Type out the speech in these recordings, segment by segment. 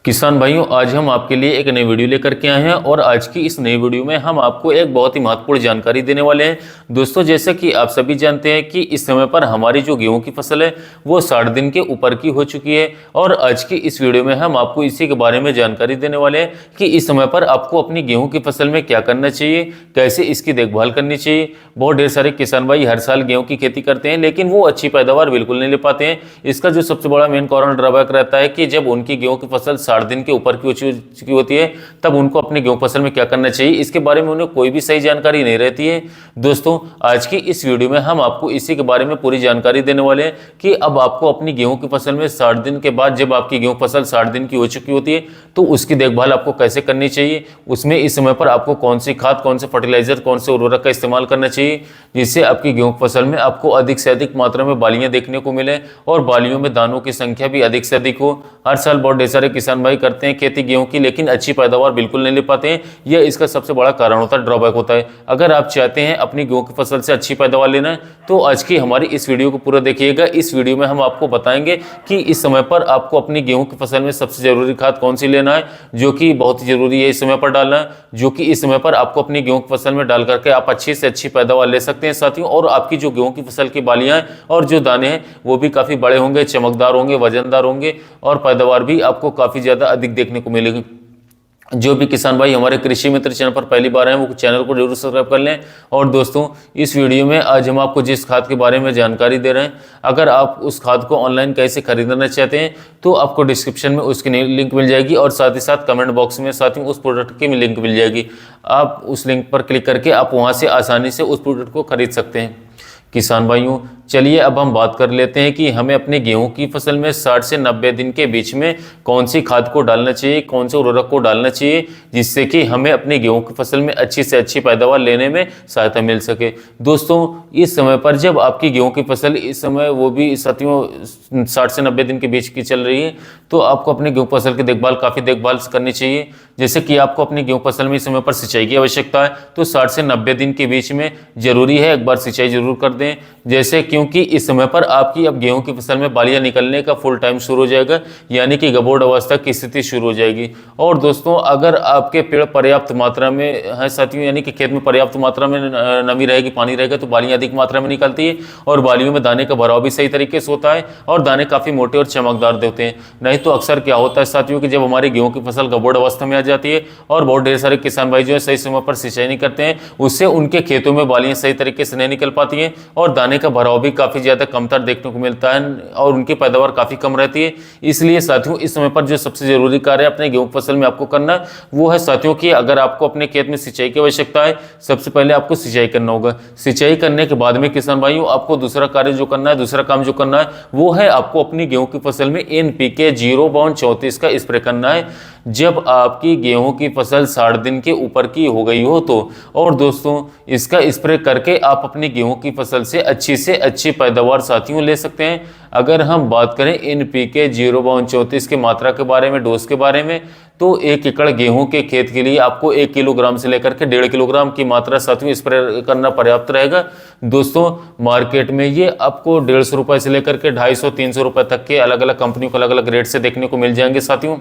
किसान भाइयों, आज हम आपके लिए एक नई वीडियो लेकर के आए हैं और आज की इस नई वीडियो में हम आपको एक बहुत ही महत्वपूर्ण जानकारी देने वाले हैं। दोस्तों, जैसा कि आप सभी जानते हैं कि इस समय पर हमारी जो गेहूं की फसल है वो 60 दिन के ऊपर की हो चुकी है और आज की इस वीडियो में हम आपको इसी के बारे में जानकारी देने वाले हैं कि इस समय पर आपको अपनी गेहूँ की फसल में क्या करना चाहिए, कैसे इसकी देखभाल करनी चाहिए। बहुत ढेर सारे किसान भाई हर साल गेहूँ की खेती करते हैं लेकिन वो अच्छी पैदावार बिल्कुल नहीं ले पाते हैं। इसका जो सबसे बड़ा मेन कारण ड्रॉबैक रहता है कि जब उनकी गेहूँ की फसल 60 दिन के ऊपर की चुकी होती है तब उनको अपनी गेहूं फसल में क्या करना चाहिए, इसके बारे में उन्हें कोई भी सही जानकारी नहीं रहती है। दोस्तों, आज की इस वीडियो में हम आपको इसी के बारे में पूरी जानकारी देने वाले हैं कि अब आपको अपनी गेहूं की फसल में 60 दिन के बाद जब आपकी गेहूं फसल 60 दिन की हो चुकी होती है तो उसकी देखभाल आपको कैसे करनी चाहिए, उसमें इस समय पर आपको कौन सी खाद, कौन से फर्टिलाइजर, कौन से उर्वरक का इस्तेमाल करना चाहिए जिससे आपकी गेहूं फसल में आपको अधिक से अधिक मात्रा में बालियां देखने को मिले और बालियों में दानों की संख्या भी अधिक से अधिक हो। हर साल बहुत ढेर सारे किसान भाई करते हैं खेती गेहूं की लेकिन अच्छी पैदावार बिल्कुल नहीं ले पाते हैं। यह इसका सबसे बड़ा कारण होता है, ड्रॉबैक होता है। अगर आप चाहते हैं अपनी गेहूं की फसल से अच्छी पैदावार लेना है तो आज की हमारी इस वीडियो को पूरा देखिएगा। इस वीडियो में हम आपको बताएंगे कि इस समय पर आपको अपनी गेहूं की फसल में सबसे जरूरी खाद कौन सी लेना है, जो कि बहुत ही जरूरी है इस समय पर डालना, जो कि इस समय पर आपको अपनी गेहूं की फसल में डाल करके आप अच्छी से अच्छी पैदावार ले सकते हैं साथियों। और आपकी जो गेहूं की फसल की बालियां हैं और जो दाने हैं वो भी काफी बड़े होंगे, चमकदार होंगे, वजनदार होंगे और पैदावार भी आपको काफी ज्यादा अधिक देखने को मिलेगी। जो भी किसान भाई हमारे कृषि मित्र चैनल पर पहली बार आए वो चैनल को जरूर सब्सक्राइब कर लें। और दोस्तों, इस वीडियो में आज हम आपको जिस खाद के बारे में जानकारी दे रहे हैं, अगर आप उस खाद को ऑनलाइन कैसे खरीदना चाहते हैं तो आपको डिस्क्रिप्शन में उसकी लिंक मिल जाएगी और साथ ही साथ कमेंट बॉक्स में साथ ही उस प्रोडक्ट की लिंक मिल जाएगी। आप उस लिंक पर क्लिक करके आप वहाँ से आसानी से उस प्रोडक्ट को खरीद सकते हैं। किसान भाइयों, चलिए अब हम बात कर लेते हैं कि हमें अपनी गेहूं की फसल में 60 से 90 दिन के बीच में कौन सी खाद को डालना चाहिए, कौन से उर्वरक को डालना चाहिए जिससे कि हमें अपनी गेहूं की फसल में अच्छी से अच्छी पैदावार लेने में सहायता मिल सके। दोस्तों, इस समय पर जब आपकी गेहूं की फसल इस समय वो भी साथियों 60 से 90 दिन के बीच की चल रही है तो आपको अपनी गेहूं फसल की काफ़ी देखभाल करनी चाहिए। जैसे कि आपको अपनी गेहूं फसल में इस समय पर सिंचाई की आवश्यकता है तो 60 से 90 दिन के बीच में जरूरी है एक बार सिंचाई जरूर कर दें। जैसे क्योंकि इस समय पर आपकी अब गेहूं की फसल में बालियां निकलने का फुल टाइम शुरू हो जाएगा, यानी कि गबोड़ अवस्था की स्थिति शुरू हो जाएगी। और दोस्तों, अगर आपके पेड़ पर्याप्त मात्रा में है साथियों, यानी कि खेत में पर्याप्त मात्रा में नमी रहेगी, पानी रहेगा तो बालियां अधिक मात्रा में निकलती है और बालियों में दाने का भराव भी सही तरीके से होता है और दाने काफी मोटे और चमकदार होते हैं। नहीं तो अक्सर क्या होता है साथियों कि जब हमारी गेहूं की फसल गबोड़ अवस्था में आ जाती है और बहुत ढेर सारे किसान भाई जो है सही समय पर सिंचाई नहीं करते हैं, उससे उनके खेतों में बालियां सही तरीके से नहीं निकल पाती हैं और दाने का भराव भी काफी ज्यादा कमतर देखने को मिलता है और उनकी पैदावार काफी कम रहती है। इसलिए साथियों, इस समय पर जो सबसे जरूरी कार्य अपने गेहूं फसल में आपको करना है वो है साथियों कि अगर आपको अपने खेत में सिंचाई की आवश्यकता है, सबसे पहले आपको सिंचाई करना होगा। सिंचाई करने के बाद में किसान भाइयों आपको दूसरा कार्य जो करना है, दूसरा काम जो करना है वो है आपको अपनी गेहूं की फसल में NPK 0/34 का स्प्रे करना है जब आपकी गेहूं की फसल 60 दिन के ऊपर की हो गई हो तो। और दोस्तों, इसका स्प्रे करके आप अपनी गेहूं की फसल से अच्छी पैदावार साथियों ले सकते हैं। अगर हम बात करें NPK 0/34 की मात्रा के बारे में, डोज के बारे में, तो 1 एकड़ गेहूं के खेत के लिए आपको 1 किलोग्राम से लेकर के 1.5 किलोग्राम की मात्रा साथियों स्प्रे करना पर्याप्त रहेगा। दोस्तों, मार्केट में ये आपको 150 रुपए से लेकर के 250-300 रुपए तक के अलग अलग कंपनियों को अलग अलग रेट से देखने को मिल जाएंगे साथियों।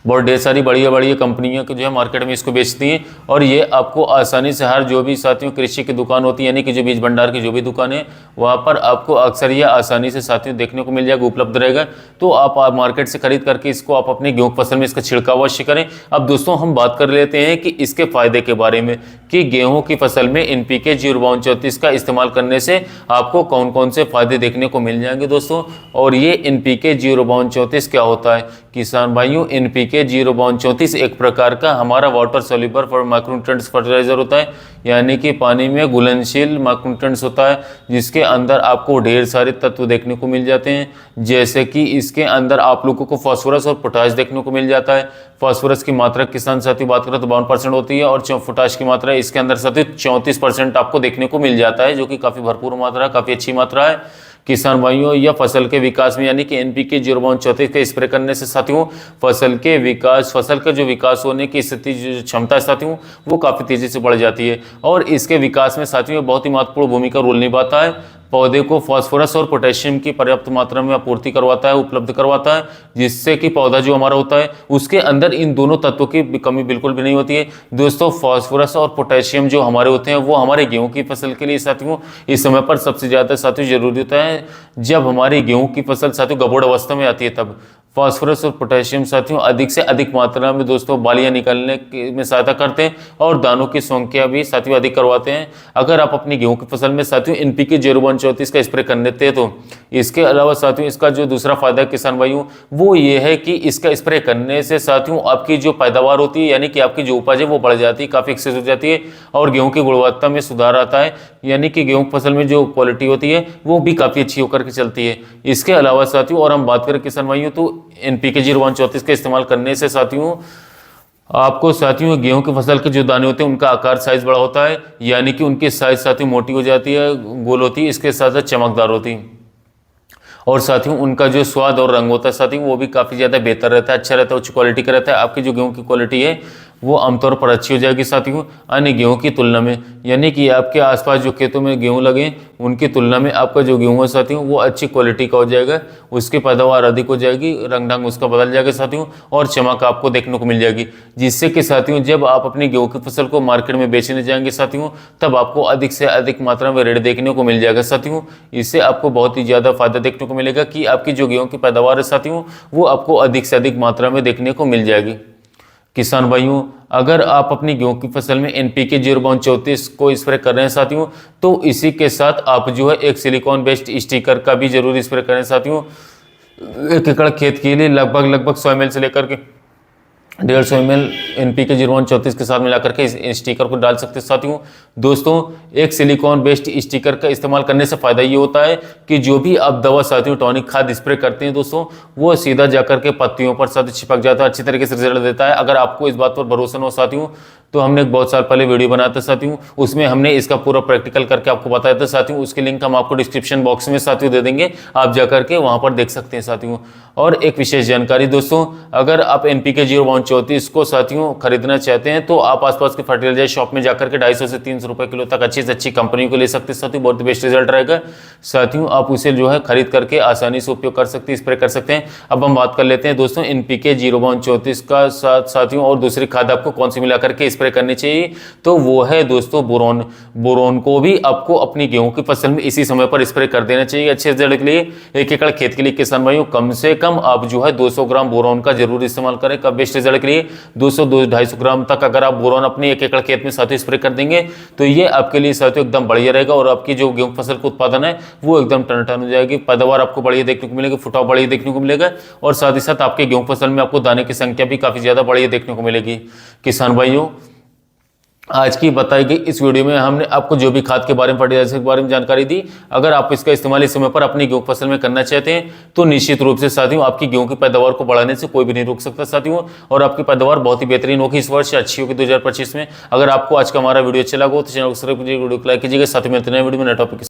बहुत ढेर सारी बढ़िया कंपनियां जो है मार्केट में इसको बेचती हैं और ये आपको आसानी से हर जो भी साथियों कृषि की दुकान होती है, यानी कि जो बीज भंडार की जो भी दुकान है वहाँ पर आपको अक्सर यह आसानी से साथियों देखने को मिल जाएगा, उपलब्ध रहेगा। तो आप मार्केट से खरीद करके इसको आप अपनी गेहूं फसल में इसका छिड़काव अवश्य करें। अब दोस्तों, हम बात कर लेते हैं कि इसके फायदे के बारे में कि गेहूं की फसल में NPK 0/34 का इस्तेमाल करने से आपको कौन कौन से फायदे देखने को मिल जाएंगे दोस्तों। और ये NPK 0/34 क्या होता है किसान भाइयों? NPK 0/34 एक प्रकार का हमारा वाटर सोल्यूबल माइक्रोन्यूट्रिएंट्स फर्टिलाइजर होता है, यानी कि पानी में घुलनशील माइक्रोन्यूट्रिएंट्स होता है जिसके अंदर आपको ढेर सारे तत्व देखने को मिल जाते हैं। जैसे कि इसके अंदर आप लोगों को फास्फोरस और पोटाश देखने को मिल जाता है। फास्फोरस की मात्रा किसान साथी बात करें तो 52% होती है और पोटाश की मात्रा इसके अंदर साथी 34% आपको देखने को मिल जाता है, जो कि काफी भरपूर मात्रा, काफी अच्छी मात्रा है। किसान भाइयों, या फसल के विकास में, यानी कि NPK 0/34 का स्प्रे करने से साथियों फसल का जो विकास होने की स्थिति, जो क्षमता है साथियों, वो काफी तेजी से बढ़ जाती है और इसके विकास में साथियों बहुत ही महत्वपूर्ण भूमिका रोल निभाता है। पौधे को फास्फोरस और पोटेशियम की पर्याप्त मात्रा में आपूर्ति करवाता है, उपलब्ध करवाता है, जिससे कि पौधा जो हमारा होता है उसके अंदर इन दोनों तत्वों की कमी बिल्कुल भी नहीं होती है। दोस्तों फास्फोरस और पोटेशियम जो हमारे होते हैं वो हमारे गेहूं की फसल के लिए साथियों इस समय पर सबसे ज़्यादा साथियों जरूरी होता है। जब हमारी गेहूं की फसल साथियों गबोड़ अवस्था में आती है तब फास्फोरस और पोटेशियम साथियों अधिक से अधिक मात्रा में दोस्तों बालियां निकालने में सहायता करते हैं और दानों की संख्या भी साथियों अधिक करवाते हैं। अगर आप अपनी गेहूं की फसल में साथियों NPK 0-34 का स्प्रे कर लेते हैं तो इसके अलावा साथियों इसका जो दूसरा फायदा किसान भाइयों वो ये है कि इसका स्प्रे करने से साथियों आपकी जो पैदावार होती है यानी कि आपकी जो उपज है वो बढ़ जाती है, काफ़ी एक्सेस हो जाती है और गेहूँ की गुणवत्ता में सुधार आता है, यानी कि गेहूँ फसल में जो क्वालिटी होती है वो भी काफ़ी अच्छी होकर के चलती है। इसके अलावा साथियों और हम बात करें किसान भाइयों तो NPK 0-34 का इस्तेमाल करने से साथियों आपको साथियों गेहूं की फसल के जो दाने होते हैं उनका आकार साइज बड़ा होता है, यानी कि उनकी साइज साथियों मोटी हो जाती है, गोल होती है, इसके साथ साथ चमकदार होती है और साथियों उनका जो स्वाद और रंग होता है साथियों वो भी काफ़ी ज़्यादा बेहतर रहता है, अच्छा रहता है, उच्च क्वालिटी का रहता है। आपकी जो गेहूं की क्वालिटी है वो आमतौर पर अच्छी हो जाएगी साथियों अन्य गेहूं की तुलना में, यानी कि आपके आसपास जो खेतों में गेहूं लगे उनकी तुलना में आपका जो गेहूं है साथियों वो अच्छी क्वालिटी का हो जाएगा, उसकी पैदावार अधिक हो जाएगी, रंग ढंग उसका बदल जाएगा साथियों और चमक आपको देखने को मिल जाएगी, जिससे कि साथियों जब आप अपनी गेहूं की फसल को मार्केट में बेचने जाएंगे साथियों तब आपको अधिक से अधिक मात्रा में रेट देखने को मिल जाएगा साथियों। इससे आपको बहुत ही ज़्यादा फायदा देखने को मिलेगा कि आपकी जो गेहूं की पैदावार है साथियों वो आपको अधिक से अधिक मात्रा में देखने को मिल जाएगी। किसान भाइयों अगर आप अपनी गेहूं की फसल में NPK 0-34 को स्प्रे कर रहे हैं साथियों तो इसी के साथ आप जो है एक सिलिकॉन बेस्ड स्टिकर का भी जरूर स्प्रे करें साथियों। 1 एकड़ खेत के लिए लगभग 100 ml से लेकर के 150 ml NPK 0-34 के साथ मिलाकर के इस स्टिकर को डाल सकते हैं साथियों। दोस्तों एक सिलिकॉन बेस्ड स्टिकर का इस्तेमाल करने से फायदा ये होता है कि जो भी आप दवा साथियों टॉनिक खाद स्प्रे करते हैं दोस्तों वो सीधा जाकर के पत्तियों पर साथ चिपक जाता है, अच्छी तरीके से रिजल्ट देता है। अगर आपको इस बात पर भरोसा न हो साथियों तो हमने बहुत साल पहले वीडियो बनाया था साथियों, उसमें हमने इसका पूरा प्रैक्टिकल करके आपको बताया था साथियों, उसके लिंक हम आपको डिस्क्रिप्शन बॉक्स में साथियों दे देंगे, आप जाकर के वहां पर देख सकते हैं साथियों। और एक विशेष जानकारी दोस्तों अगर आप NPK 0-34 को साथियों खरीदना चाहते हैं तो आप आसपास के फर्टिलाइजर शॉप में जाकर के 250 से 300 रुपए किलो तक अच्छी से अच्छी कंपनी को ले सकते हैं साथियों, बहुत बेस्ट रिजल्ट रहेगा साथियों। आप उसे जो है खरीद करके आसानी से उपयोग कर सकते हैं, स्प्रे कर सकते हैं। अब हम बात कर लेते हैं दोस्तों NPK 0-34 का साथियों और दूसरी खाद आपको कौन सी मिला करके स्प्रे करनी चाहिए तो वो है दोस्तों बोरोन। बोरोन को भी आपको अपनी गेहूं की फसल में इसी समय पर स्प्रे कर देना चाहिए अच्छे रिजल्ट के लिए। 1 एकड़ खेत के लिए किसान भाइयों कम से कम आप जो है 200 ग्राम बोरोन का जरूर इस्तेमाल करें कब बेस्ट रिजल्ट के लिए। 200-250 ग्राम तक अगर आप बोरोन अपनी 1 एकड़ खेत में साथियों स्प्रे कर देंगे तो ये आपके लिए साथियों एकदम बढ़िया रहेगा और आपकी जो गेहूं फसल का उत्पादन है वो एकदम टन हो जाएगी, पैदावार आपको बढ़िया देखने को मिलेगी, फुटाव बढ़िया देखने को मिलेगा और साथ ही साथ आपके गेहूं फसल में आपको दाने की संख्या भी काफी ज्यादा बढ़िया देखने को मिलेगी। किसान भाइयों आज की बताई गई इस वीडियो में हमने आपको जो भी खाद के बारे में फर्टिलाइजर के बारे में जानकारी दी, अगर आप इसका इस्तेमाल इस समय पर अपनी गेहूं फसल में करना चाहते हैं तो निश्चित रूप से साथियों आपकी गेहूं की पैदावार को बढ़ाने से कोई भी नहीं रोक सकता साथियों और आपकी पैदावार बहुत ही बेहतरीन होगी इस वर्ष, अच्छी होगी 2025 में। अगर आपको आज का हमारा वीडियो अच्छा लगा तो चैनल को सब्सक्राइब कीजिए, वीडियो को लाइक कीजिएगा, साथ में नए वीडियो में नए टॉपिक